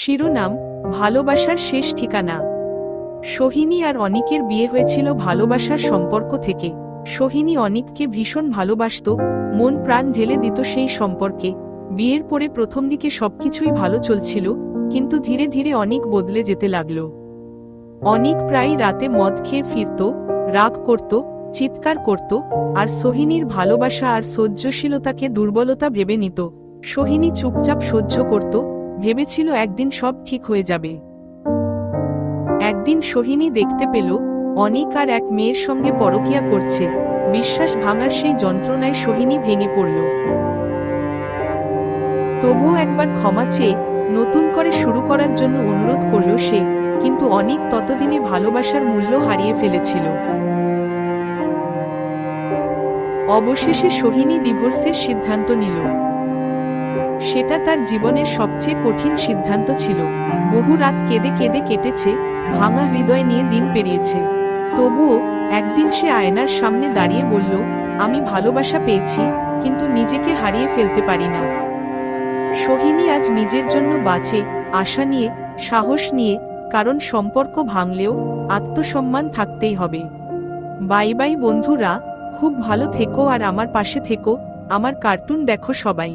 শিরোনাম: ভালোবাসার শেষ ঠিকানা। সোহিনী আর অনিকের বিয়ে হয়েছিল ভালোবাসার সম্পর্ক থেকে। সোহিনী অনিককে ভীষণ ভালোবাসত, মন প্রাণ ঢেলে দিত সেই সম্পর্কে। বিয়ের পরে প্রথম দিকে সবকিছুই ভালো চলছিল, কিন্তু ধীরে ধীরে অনিক বদলে যেতে লাগল। অনিক প্রায় রাতে মদ খেয়ে ফিরত, রাগ করত, চিৎকার করত, আর সোহিনীর ভালোবাসা আর সহ্যশীলতাকে দুর্বলতা ভেবে নিত। সোহিনী চুপচাপ সহ্য করত, ভেবেছিল একদিন সব ঠিক হয়ে যাবে। একদিন সোহিনী দেখতে পেল অনিক আর এক মেয়ের সঙ্গে পরকীয়া করছে। বিশ্বাস ভাঙার সেই যন্ত্রণায় সোহিনী ভেঙে পড়ল। তবুও একবার ক্ষমা চেয়ে নতুন করে শুরু করার জন্য অনুরোধ করল সে, কিন্তু অনিক ততদিনে ভালোবাসার মূল্য হারিয়ে ফেলেছিল। অবশেষে সোহিনী ডিভোর্সের সিদ্ধান্ত নিল। সেটা তার জীবনের সবচেয়ে কঠিন সিদ্ধান্ত ছিল। বহু রাত কেঁদে কেঁদে কেটেছে, ভাঙা হৃদয় নিয়ে দিন পেরিয়েছে। তবুও একদিন সে আয়নার সামনে দাঁড়িয়ে বলল, আমি ভালোবাসা পেয়েছি, কিন্তু নিজেকে হারিয়ে ফেলতে পারি না। সোহিনী আজ নিজের জন্য বাঁচে, আশা নিয়ে, সাহস নিয়ে, কারণ সম্পর্ক ভাঙলেও আত্মসম্মান থাকতেই হবে। বাই বাই বন্ধুরা, খুব ভালো থেকো আর আমার পাশে থেকো। আমার কার্টুন দেখো সবাই।